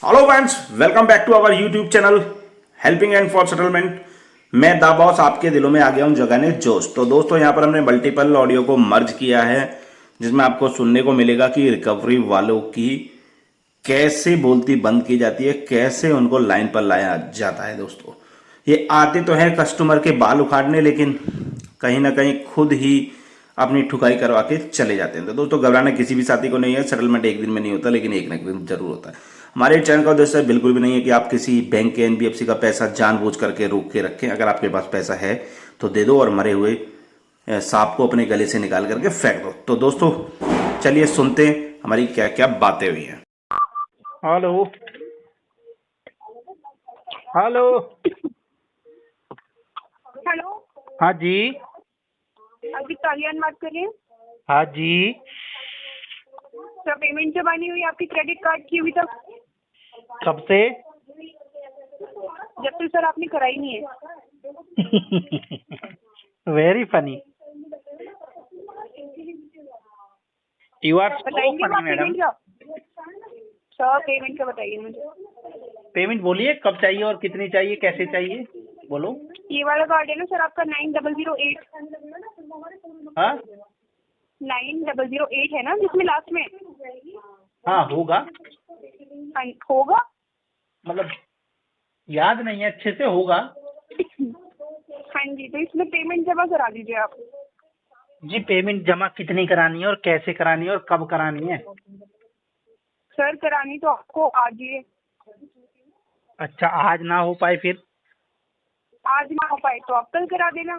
Hello friends, welcome back to our YouTube channel helping and for settlement. मैं दा boss आपके दिलों में आ गया हूं जगाने जोश। तो दोस्तों, यहां पर हमने मल्टीपल ऑडियो को मर्ज किया है, जिसमें आपको सुनने को मिलेगा कि रिकवरी वालों की कैसे बोलती बंद की जाती है, कैसे उनको लाइन पर लाया जाता है। दोस्तों, ये आते तो हैं कस्टमर के बाल उखाड़ने, लेकिन कहीं ना कहीं खुद ही अपनी ठुकाई करवा के चले जाते हैं। तो दोस्तों, घबराना किसी भी साथी को नहीं है। सेटलमेंट एक दिन में नहीं होता, लेकिन एक ना एक दिन जरूर होता है। हमारे चैनल का उद्देश्य बिल्कुल भी नहीं है कि आप किसी बैंक के एनबीएफसी का पैसा जानबूझ करके रोक के रखें। अगर आपके पास पैसा है तो दे दो और मरे हुए सांप को अपने गले से निकाल करके फेंक दो। तो दोस्तों, चलिए सुनते हैं हमारी क्या क्या बातें हुई हैं। Hello hello. हेलो। हाँ जी। अभी कल्याण बात कर रहे हैं। हाँ जी। सर, पेमेंट जमा नहीं हुई आपकी क्रेडिट कार्ड की अभी तक? कब से? जब तक सर आपने कराई नहीं है। Very funny. You are so बताएंगे फनी आप मैडम। पेमेंट का? सर, पेमेंट का बताइए मुझे। पेमेंट बोलिए, कब चाहिए और कितनी चाहिए, कैसे चाहिए, बोलो। ये वाला कार्ड है ना सर आपका 9008? हाँ 9008 है ना जिसमें लास्ट में? हाँ होगा, होगा। मतलब याद नहीं है, अच्छे से होगा। हाँ जी, तो इसमें पेमेंट जमा करा दीजिए आप। जी, पेमेंट जमा कितनी करानी है और कैसे करानी है और कब करानी है? सर, करानी तो आपको आज ही है। अच्छा, आज ना हो पाए फिर? आज ना हो पाए तो आप कल करा देना।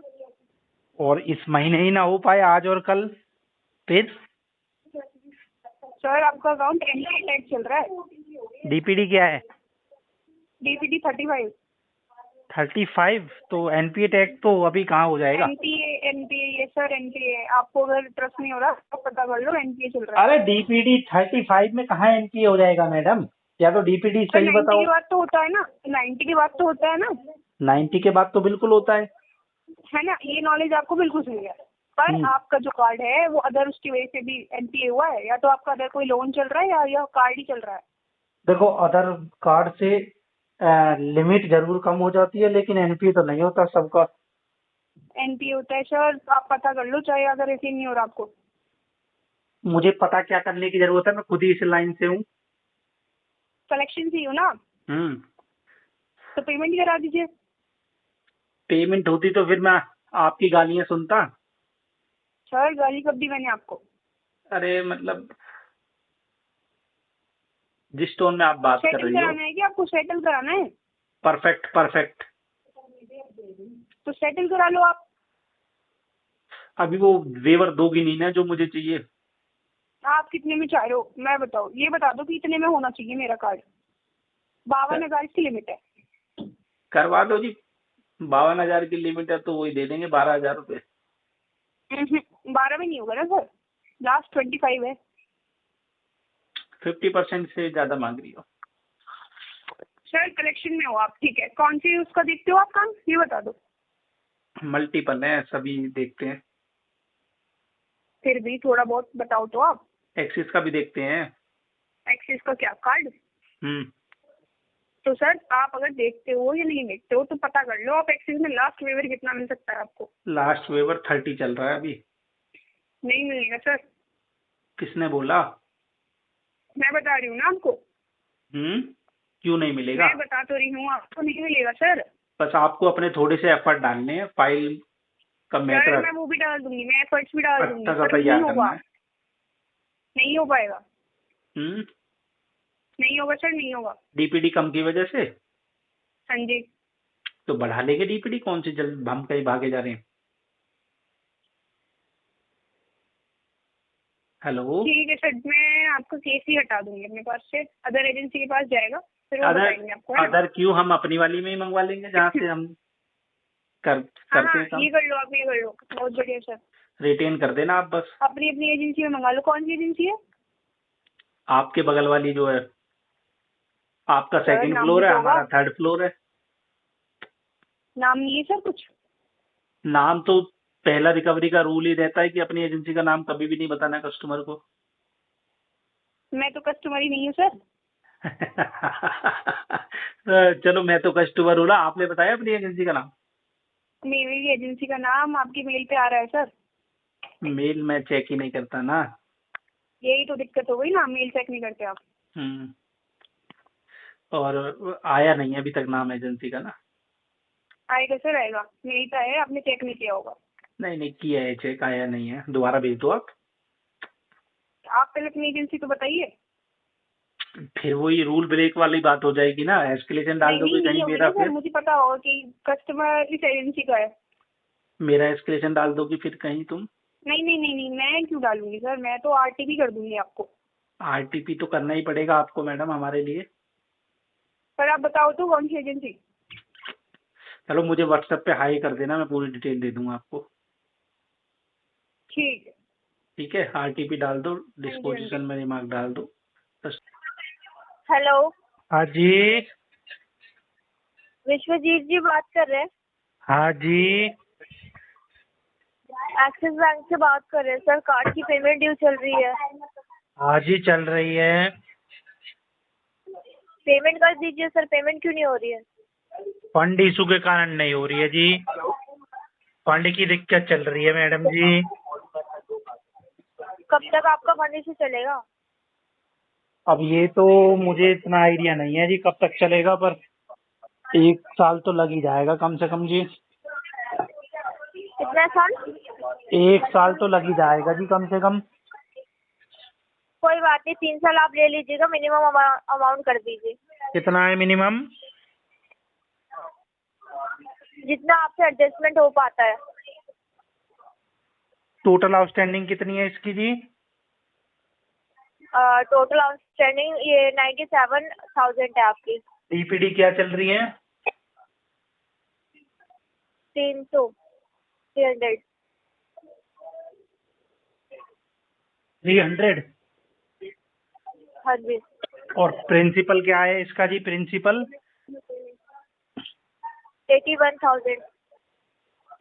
और इस महीने ही ना हो पाए, आज और कल, फिर? सर, आपका अकाउंट एनपीए टैक्स चल रहा है। डीपीडी क्या है? डीपीडी 35। 35? तो एनपीए टैग तो अभी कहाँ हो जाएगा? एनपीए ये सर एनपीए। आपको अगर ट्रस्ट नहीं हो रहा तो पता कर लो, एनपीए चल रहा है। अरे डीपीडी 35 में कहाँ एनपीए हो जाएगा मैडम? या तो डीपीडी सर, सही 90 बताओ। की बात तो होता है ना, 90 की बात तो होता है ना। 90 के बाद तो बिल्कुल होता है ना, ये नॉलेज आपको बिल्कुल सही है। पर है। आपका जो कार्ड है वो अदर उसकी वजह से भी एनपीए हुआ है, या तो आपका अदर कोई लोन चल रहा है या यह कार्ड ही चल रहा है। देखो, अदर कार्ड से लिमिट जरूर कम हो जाती है, लेकिन एनपीए तो नहीं होता सबका। एनपीए होता है सर, आप पता कर लो, चाहे अगर ऐसे नहीं हो रहा आपको। मुझे पता क्या करने की जरूरत है, मैं खुद ही इस लाइन से हूँ। कलेक्शन से ही हो ना, हम्म। तो पेमेंट करा दीजिए। पेमेंट होती तो फिर मैं आपकी गालियां सुनता। सर, गाली कब दी मैंने आपको? अरे मतलब, जिस टोन में आप बात कर सेटल रही हो। कराना है कि आपको सेटल कराना है? Perfect perfect. तो सेटल करा लो आप। अभी वो वेवर दोगी नहीं ना जो मुझे चाहिए। आप कितने में चाह रहे हो मैं बताओ, ये बता दो कि इतने में होना चाहिए मेरा कार्ड। 52,000 की लिमिट है। करवा दो जी। 52,000 की लिमिट है तो वही दे देंगे, 12,000 रुपये। 12 में नहीं होगा ना सर, लास्ट 25 है। 50% से ज्यादा मांग रही हो। सर, कलेक्शन में हो आप, ठीक है। कौन सी उसका देखते हो आप काम, ये बता दो। मल्टीपल है, सभी देखते हैं। फिर भी थोड़ा बहुत बताओ तो आप। एक्सिस का भी देखते हैं। एक्सिस का क्या कार्ड? हम्म। तो सर, आप अगर देखते हो या नहीं देखते हो तो पता कर लो आप, एक्सिस में लास्ट वेवर कितना मिल सकता है आपको। लास्ट वेवर 30 चल रहा है अभी। नहीं मिलेगा सर। किसने बोला? मैं बता रही हूँ ना आपको। क्यों नहीं मिलेगा? मैं बता तो रही हूँ आपको, नहीं मिलेगा सर। बस आपको अपने थोड़े से एफर्ट डालने हैं, फाइल का सर, मैटर मैं वो भी डाल दूंगी, मैं एफर्ट्स भी डाल दूंगी, अच्छा सा पर नहीं तैयार करना होगा। है। नहीं हो पाएगा। हम्म। नहीं होगा सर, नहीं होगा। डीपीडी कम की वजह से? हाँ जी। तो बढ़ा लेंगे डीपीडी, कौन सी जल्द हम कहीं भागे जा रहे हैं। हेलो। ठीक है सर, मैं आपका केस ही हटा दूंगी अपने पास से, अदर एजेंसी के पास जाएगा, फिर वो अदर बताएंगे आपको, है ना। अदर क्यों, हम अपनी वाली में ही मंगवा लेंगे जहाँ से हम हाँ करते हाँ, हैं काम। ये कर लो आप, ये कर लो, बहुत बढ़िया सर। रिटेन कर देना आप बस। अपनी अपनी एजेंसी में मंगा लो। कौन सी एजेंसी है? आपके बगल वाली जो है, आपका सर, सेकंड नाम भी फ्लोर है, तो होगा। हमारा थर्ड फ्लोर है। नाम नहीं है सर कुछ? नाम तो पहला रिकवरी का रूल ही रहता है कि अपनी एजेंसी का नाम कभी भी नहीं बताना कस्टमर को। मैं तो कस्टमर ही नहीं हूँ सर। चलो मैं तो कस्टमर हूँ ना, आपने बताया अपनी एजेंसी का नाम? मेरी एजेंसी का नाम आपकी मेल पे आ रहा है सर। मेल मैं चेक ही नहीं करता ना। यही तो दिक्कत हो गई ना, मेल चेक नहीं करते आप। हम्म। और आया नहीं है अभी तक नाम एजेंसी का ना? आएगा सर, आएगा। मेल पे आया है, आपने चेक नहीं किया होगा। नहीं नहीं किया है चेक, आया नहीं है, दोबारा भेज दो आप। आप पहले अपनी एजेंसी तो बताइए। फिर वही रूल ब्रेक वाली बात हो जाएगी ना, एस्केलेशन डाल नहीं दोगे नहीं नहीं कहीं होगी मेरा, ना सर, फिर मुझे पता होगा कि कस्टमर इस एजेंसी का है। मेरा एस्केलेशन डाल दोगी फिर कहीं तुम। नहीं नहीं नहीं नहीं, मैं क्यों डालूंगी सर, मैं तो आरटीपी कर दूंगी आपको। आरटीपी तो करना ही पड़ेगा आपको मैडम हमारे लिए। पर आप बताओ तो कौन सी एजेंसी। चलो मुझे व्हाट्सएप पे हाई कर देना, मैं पूरी डिटेल दे दूंगा आपको। ठीक है। ठीक है, आरटीपी डाल दो, हाँ जी, हाँ डिस्पोजिशन जी। में रिमार्क डाल दो बस। हेलो, हाँ जी। विश्वजीत जी बात कर रहे हैं? हाँ जी। एक्सिस बैंक से बात कर रहे हैं सर, कार्ड की पेमेंट ड्यू चल रही है। आज ही चल रही है। पेमेंट कर दीजिए सर, पेमेंट क्यों नहीं हो रही है? फंड इशू के कारण नहीं हो रही है जी, फंड की दिक्कत चल रही है मैडम जी। कब तक आपका फंड इशू चलेगा? अब ये तो मुझे इतना आइडिया नहीं है जी कब तक चलेगा, पर 1 साल तो लग ही जाएगा कम से कम जी। कितना साल? 1 साल तो लग ही जाएगा जी कम से कम। कोई बात नहीं, 3 साल आप ले लीजिएगा, मिनिमम अमाउंट कर दीजिए। कितना है मिनिमम? जितना आपसे एडजस्टमेंट हो पाता है। टोटल आउटस्टैंडिंग कितनी है इसकी जी? टोटल आउटस्टैंडिंग ये 97,000 है आपकी। डीपीडी क्या चल रही है? 300 300। 300। हाँ जी। और प्रिंसिपल क्या है इसका जी, प्रिंसिपल? 81,000।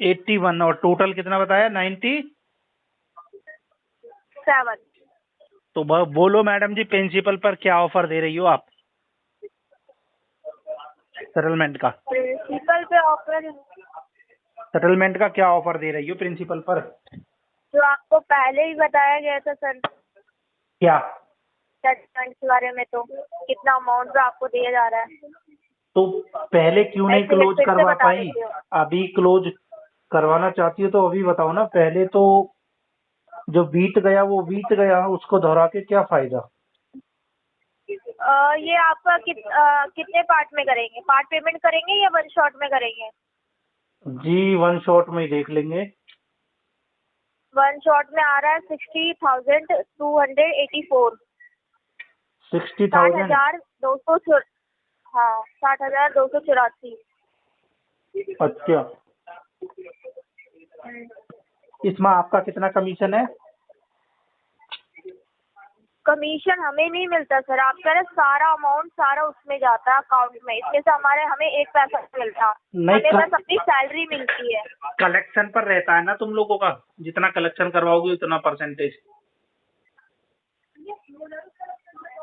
81। और टोटल कितना बताया? 97। 7। तो बोलो मैडम जी, प्रिंसिपल पर क्या ऑफर दे रही हो आप सेटलमेंट का? प्रिंसिपल पे ऑफर सेटलमेंट का क्या ऑफर दे रही हो प्रिंसिपल पर? जो आपको पहले ही बताया गया था सर, क्या? सेटलमेंट के बारे में, तो कितना अमाउंट जो आपको दिया जा रहा है। तो पहले क्यों नहीं ऐसे क्लोज फिर से करवा बता पाई? देती हूँ। अभी क्लोज करवाना चाहती हो तो अभी बताओ ना, पहले तो जो बीत गया वो बीत गया, उसको दोहरा के क्या फायदा? ये आपका कितने पार्ट में करेंगे? पार्ट पेमेंट करेंगे या वन शॉट में करेंगे? जी 1 शॉट में ही देख लेंगे। वन शॉट में आ रहा है 60,284। 60,000। 60,284। हाँ, 60,284। अच्छा, इसमें आपका कितना कमीशन है? कमीशन हमें नहीं मिलता सर, आप कह रहे सारा अमाउंट सारा उसमें जाता है अकाउंट में, इसमें से हमें एक पैसा नहीं मिलता। नहीं, हमें बस अपनी सैलरी मिलती है। कलेक्शन पर रहता है ना तुम लोगों का, जितना कलेक्शन करवाओगे उतना परसेंटेज।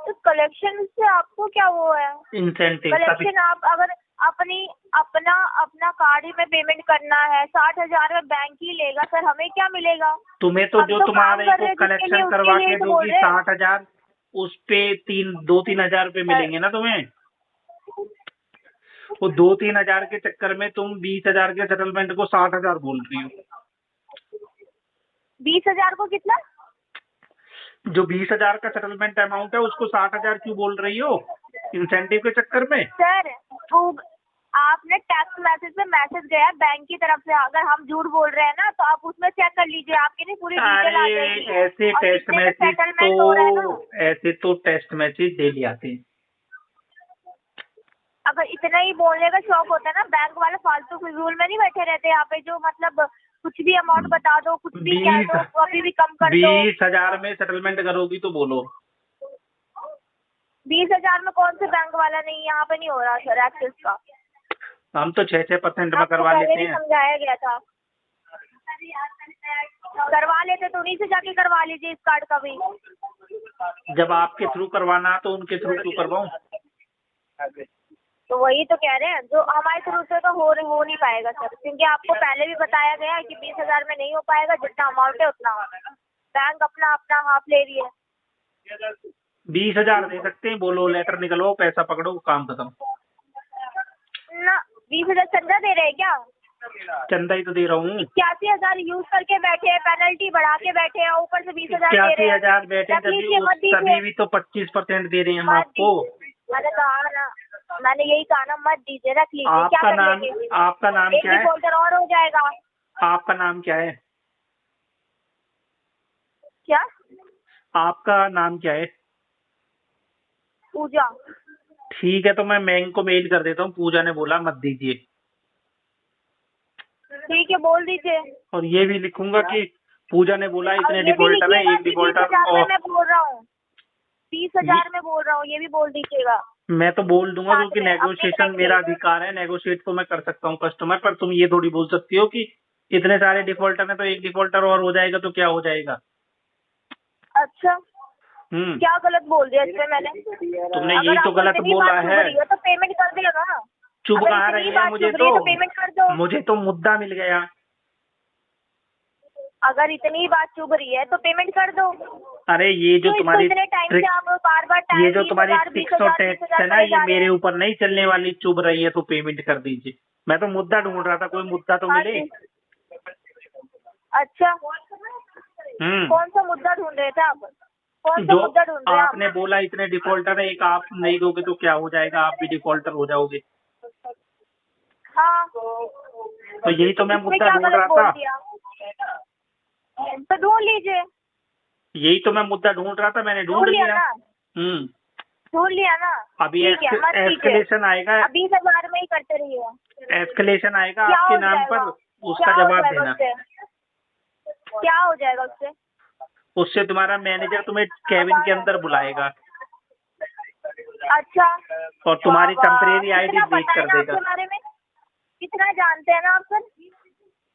तो कलेक्शन से आपको क्या वो है? इंसेंटिव कलेक्शन आप अगर अपना कार्ड ही में पेमेंट करना है, 60,000 में बैंक ही लेगा सर, हमें क्या मिलेगा? तुम्हें तो हम जो तो काम तुम्हारे कर को रहे हैं जिसके लिए, कलेक्शन उसके करवा लिए के ही तो बोल दोगी रहे हैं। 60,000, उस पे 2-3 हजार रुपए मिलेंगे ना तुम्हें। वो 2-3 हजार के चक्कर में तुम 20,000 के सेटलमेंट को 60,000 बोल रही हो। 20,000 को कितना? जो 20,000 का सेटलमेंट अमाउंट है उसको 60,000 क्यों बोल रही हो इंसेंटिव के चक्कर में? सर वो आपने टेक्स्ट मैसेज में मैसेज गया बैंक की तरफ से, अगर हम झूठ बोल रहे हैं ना तो आप उसमें चेक कर लीजिए, आपकी नहीं पूरी डिटेल आ जाएगी। ऐसे और टेस्ट कितने में मैसेज सेटलमेंट हो रहा है ना, तो ऐसे तो टेस्ट मैसेज डेली आते हैं। अगर इतना ही बोलने का शौक होता है ना, बैंक वाले फालतू फिजूल में नहीं बैठे रहते यहाँ पे, जो मतलब कुछ भी अमाउंट बता दो, कुछ भी कह दो, कभी भी कम कर दो। 20,000 में सेटलमेंट करोगी तो बोलो। 20,000 में कौन से बैंक वाला नहीं, यहाँ पे नहीं हो रहा सर एक्सेस का। हम तो 6% में आपको करवा पहले लेते भी हैं। समझाया गया था, करवा लेते तो उन्हीं से जाके करवा लीजिए इस कार्ड का भी। जब आपके थ्रू करवाना तो उनके थ्रू क्यों करवाऊं? तो वही तो कह रहे हैं, जो हमारे थ्रू से तो हो नहीं पाएगा सर, क्योंकि आपको पहले भी बताया गया है कि 20,000 में नहीं हो पाएगा, जितना अमाउंट है उतना बैंक अपना अपना हाफ ले रही है। 20,000 दे सकते हैं, बोलो लेटर निकलवाओ, पैसा पकड़ो, काम खत्म। ना 20,000 चंदा दे रहे हैं क्या? चंदा ही तो दे रहा हूँ। 81,000 यूज करके बैठे हैं, पेनल्टी बढ़ा के बैठे हैं, ऊपर से 20,000 दे रहे हैं। 81,000 बैठे तभी भी तो 25% दे रहे हैं हम आपको। मैंने कहा ना, मैंने यही कहा ना, मत दीजिए, रख लीजिए, क्या कर लेंगे? आपका नाम एक क्या है? डिफॉल्टर और हो जाएगा। आपका नाम क्या है? क्या? आपका नाम क्या है? पूजा। ठीक है, तो मैं बैंक को मेल कर देता हूँ, पूजा ने बोला मत दीजिए। ठीक है, बोल दीजिए। और ये भी लिखूंगा कि पूजा ने बोला और इतने ये भी डिफॉल्टर है, लिखिएगा एक कि डिफॉल्टर 20,000 में और मैं बोल रहा हूँ, 20,000 में बोल रहा हूँ, ये भी बोल दीजिएगा। मैं तो बोल दूंगा, साथ क्योंकि में अपने नेगोशिएशन बैंक मेरा में। अधिकार है, नेगोशिएट तो मैं कर सकता हूँ कस्टमर पर। तुम ये थोड़ी बोल सकती हो कि इतने सारे डिफॉल्टर है तो एक डिफॉल्टर और हो जाएगा तो क्या हो जाएगा। अच्छा, क्या गलत बोल दिया इसमें मैंने? तुमने अगर यही तो आपको गलत इतनी बोला बात चुभ है। रही है तो पेमेंट कर दिया ना। चुभ अगर कहाँ इतनी रही है, बात मुझे चुभ रही है तो पेमेंट कर दो। मुझे तो मुद्दा मिल गया। अगर इतनी बात चुभ रही है तो पेमेंट कर दो। अरे ये जो तो तुम्हारी इतने टाइम से आप बार-बार ये टाइम जो तुम्हारी 20,000 फिक्स और 20,000 टैक्स 20,000 है ना, करे ये जा रहे मेरे हैं। ऊपर नहीं चलने वाली, चुभ रही है तो पेमेंट कर दीजिए। मैं तो मुद्दा ढूंढ रहा था, कोई मुद्दा तो हाँ मिले। जी। अच्छा, हम्म कौन सा मुद्दा ढूंढ रहे थे आप? कौन सा जो मुद्दा ढूंढ रहे हैं आप? आपने बोला इतने डिफॉल्टर है, एक आप नहीं दोगे तो क्या हो जाएगा, आप भी डिफॉल्टर हो जाओगे। हाँ, तो यही तो मैं इसमें मुद्दा क्या ढूंढ गलत रहा बोल था। दिया? तो ढूंढ लीजिए। यही तो मैं मुद्दा ढूंढ रहा था, मैंने ढूंढ लिया। ना, हम्म ढूंढ लिया ना। अभी ठीक है, मत कीजिए। एस्केलेशन आएगा, अब 20,000 में ही करते रहिए। एस्केलेशन आएगा क्या आपके हो नाम जाएगा? पर, उसका क्या हो जवाब जाएगा देना। उससे? क्या हो जाएगा उससे? उससे तुम्हारा मैनेजर तुम्हें कैबिन के अंदर बुलाएगा अच्छा, और तुम्हारी वाह, वाह। टेम्परेरी आईडी कितना ब्रेक पता है कर ना देगा। आपके बारे में? कितना जानते हैं ना आप सर?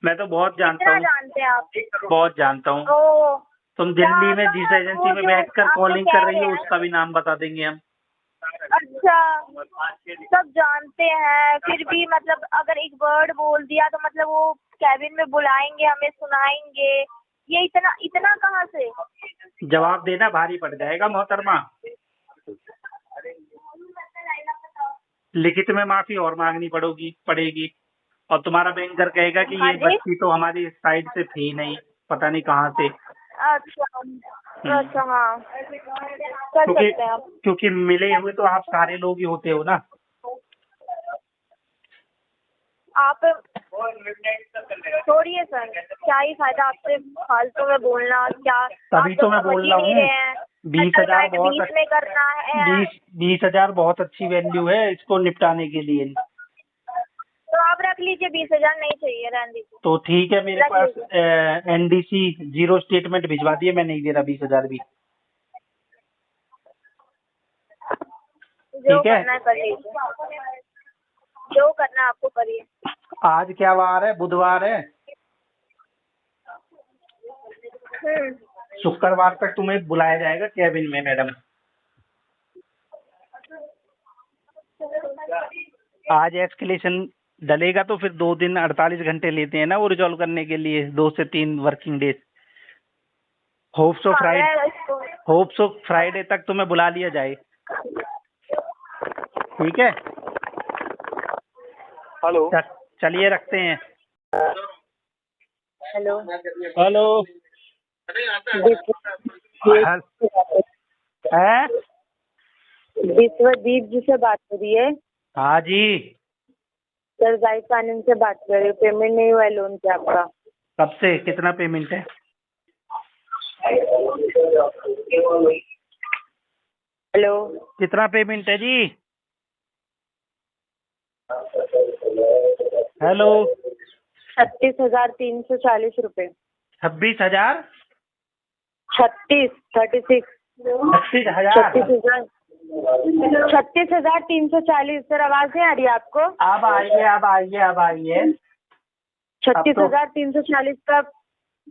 मैं तो बहुत जानता कितना हूँ, जानते हैं आप? बहुत जानता हूँ। ओ, तुम क्या दिल्ली में आप जिस ना एजेंसी वो में जो बैठकर आप जो कॉलिंग कह कर रही रहे हो हैं, उसका भी नाम बता देंगे हम। अच्छा, सब जानते हैं, फिर भी मतलब अगर एक वर्ड बोल दिया तो मतलब वो कैबिन में बुलाएंगे, हमें सुनाएंगे, ये इतना इतना कहाँ से? जवाब देना भारी पड़ जाएगा मोहतरमा। लिखित में माफी और मांगनी पड़ेगी और तुम्हारा बैंकर कहेगा कि हाँ ये जी। बच्ची तो हमारी साइड से थी नहीं, पता नहीं कहाँ से। अच्छा, अच्छा, हाँ, कर सकते हैं आप। क्योंकि मिले हुए तो आप सारे लोग ही होते हो ना। आप छोड़िए सर, क्या ही फायदा आपसे फालतू में बोलना, क्या तभी तो मैं बोल रहा हूँ, 20,000 बहुत 20 में करना है। 20,000 बहुत अच्छी वैल्यू है इसको निपटाने के लिए। तो आप रख लीजिए, 20,000 नहीं चाहिए, रहने दीजिए। तो ठीक है, मेरे रख पास लीजिए। एनडीसी जीरो स्टेटमेंट भिजवा दिए, मैं नहीं दे रहा 20,000 भी। जो ठीक है, करना है कर लीजिए, जो करना है आपको करिए। आज क्या वार है? बुधवार है। शुक्रवार तक तुम्हें बुलाया जाएगा कैबिन में मैडम। आज एस्केलेशन डलेगा तो फिर 2 दिन 48 घंटे लेते हैं ना वो रिजॉल्व करने के लिए, 2 से 3 working days. Hope so Friday तक तुम्हें बुला लिया जाए। ठीक है, हेलो। चलिए रखते हैं। हेलो, हेलो है? विश्वदीप जी से बात हो रही है? हाँ जी। सर गाइड फाइनेंस से बात कर रही हूँ। पेमेंट नहीं हुआ है लोन से आपका। कब से? कितना पेमेंट है? हेलो, कितना पेमेंट है जी? हेलो। 36,340 रुपए। 26,000? 36 36 36,000? 36,340। सर आवाज नहीं आ रही है आपको? अब आइए। 36,340 का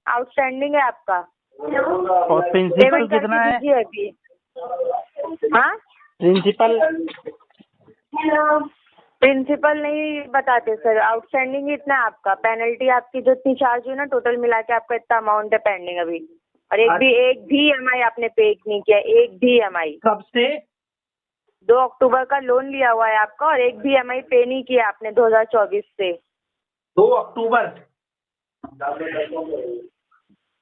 आउटस्टैंडिंग है आपका। और प्रिंसिपल पेमेंट कितना करके है? दीजिए अभी। हाँ, प्रिंसिपल प्रिंसिपल नहीं बताते सर, आउटस्टैंडिंग इतना है आपका, पेनल्टी आपकी जो इतनी चार्ज हुई ना, टोटल मिला के आपका इतना अमाउंट है पेंडिंग अभी। और एक भी EMI आपने पे नहीं किया, एक भी EMI। कब से? 2 अक्टूबर का लोन लिया हुआ है आपका और एक भी EMI पे नहीं किया आपने 2024 से। 2 अक्टूबर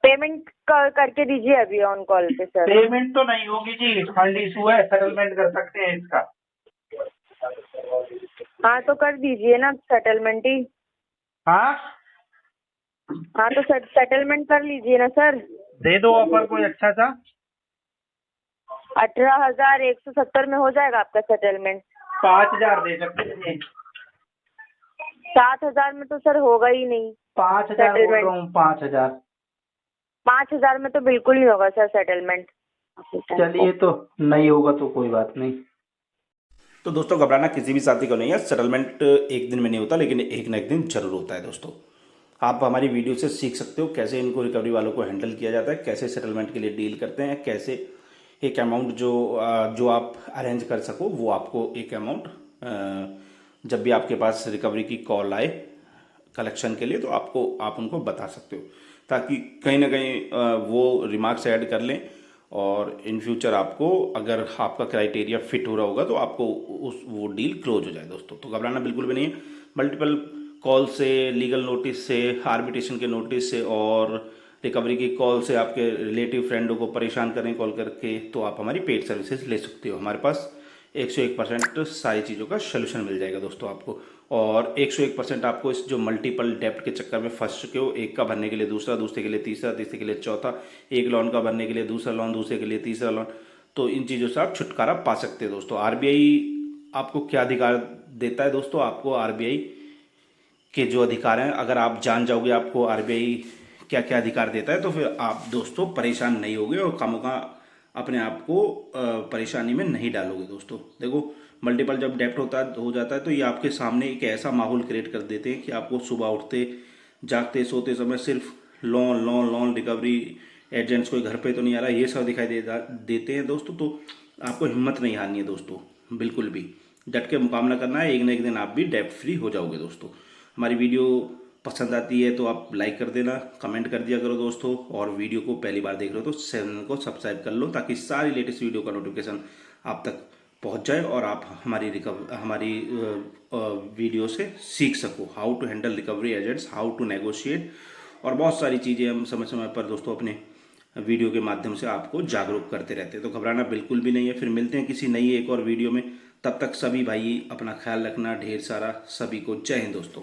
पेमेंट करके दीजिए अभी ऑन कॉल पे सर। पेमेंट तो नहीं होगी जी, फंड इशू है, सेटलमेंट कर सकते हैं इसका। हाँ तो कर दीजिए ना सेटलमेंट ही। हाँ, हाँ तो सेटलमेंट कर लीजिए ना सर। दे दो ऑफर कोई अच्छा सा। 18,170 में हो जाएगा आपका सेटलमेंट। 5,000 दे सकते हैं। 7,000 में तो सर होगा ही नहीं। 5,000 बोल रहा हूँ, 5,000। 5,000 में तो बिल्कुल नहीं होगा सर सेटलमेंट। चलिए, तो नहीं होगा तो कोई बात नहीं। तो दोस्तों घबराना किसी भी साथी को नहीं है, सेटलमेंट एक दिन में नहीं होता, लेकिन एक ना एक दिन जरूर होता है दोस्तों। आप हमारी वीडियो से सीख सकते हो कैसे इनको रिकवरी वालों को हैंडल किया जाता है, कैसे सेटलमेंट के लिए डील करते हैं, कैसे एक अमाउंट जो आप अरेंज कर सको वो आपको एक अमाउंट जब भी आपके पास रिकवरी की कॉल आए कलेक्शन के लिए तो आप उनको बता सकते हो, ताकि कहीं ना कहीं वो रिमार्क्स ऐड कर लें और इन फ्यूचर आपको अगर आपका क्राइटेरिया फिट हो रहा होगा तो आपको वो डील क्लोज हो जाए दोस्तों। तो घबराना बिल्कुल भी नहीं है। मल्टीपल कॉल से, लीगल नोटिस से, आर्बिट्रेशन के नोटिस से और रिकवरी की कॉल से आपके रिलेटिव फ्रेंडों को परेशान करें कॉल करके, तो आप हमारी पेड सर्विसेज ले सकते हो। हमारे पास 101% सारी चीज़ों का सोल्यूशन मिल जाएगा दोस्तों आपको, और 101% आपको इस जो मल्टीपल डेप्ट के चक्कर में फंस चुके हो, एक का भरने के लिए दूसरा, दूसरे के लिए तीसरा, तीसरे के लिए चौथा, एक लोन का भरने के लिए दूसरा लोन, दूसरे के लिए तीसरा लोन, तो इन चीज़ों से आप छुटकारा पा सकते हैं दोस्तों। RBI आपको क्या अधिकार देता है दोस्तों? आपको RBI के जो अधिकार हैं अगर आप जान जाओगे आपको RBI क्या क्या अधिकार देता है, तो फिर आप दोस्तों परेशान नहीं होगे और खामोखा अपने आप को परेशानी में नहीं डालोगे दोस्तों। देखो, मल्टीपल जब डेप्ट हो जाता है तो ये आपके सामने एक ऐसा माहौल क्रिएट कर देते हैं कि आपको सुबह उठते जागते सोते समय सिर्फ loan loan loan, recovery agents कोई घर पे तो नहीं आ रहा, ये सब दिखाई देते हैं दोस्तों। तो आपको हिम्मत नहीं हारनी है दोस्तों, बिल्कुल भी डट के मुकाबला करना है। एक ना एक दिन आप भी डेप्ट फ्री हो जाओगे दोस्तों। हमारी वीडियो पसंद आती है तो आप लाइक कर देना, कमेंट कर दिया करो दोस्तों, और वीडियो को पहली बार देख रहे हो तो चैनल को सब्सक्राइब कर लो ताकि सारी लेटेस्ट वीडियो का नोटिफिकेशन आप तक पहुंच जाए और आप हमारी वीडियो से सीख सको how to handle recovery agents, how to negotiate, और बहुत सारी चीज़ें हम समय समय पर दोस्तों अपने वीडियो के माध्यम से आपको जागरूक करते रहते हैं। तो घबराना बिल्कुल भी नहीं है। फिर मिलते हैं किसी नई एक और वीडियो में, तब तक सभी भाई अपना ख्याल रखना। ढेर सारा सभी को जय हिंद दोस्तों।